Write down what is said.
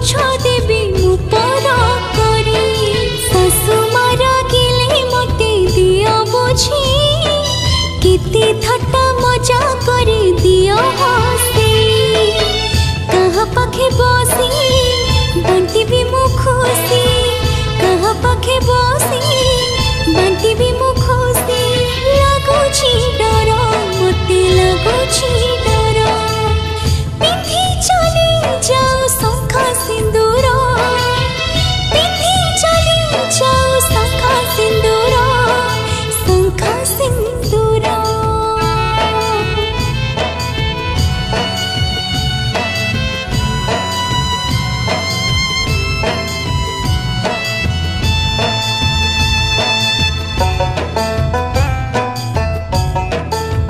पछ देवी मुपर करी सासु मारा गिले मते दिया बुझी केते थट्टा मजा कर दिया हसी कहा पाखे बसी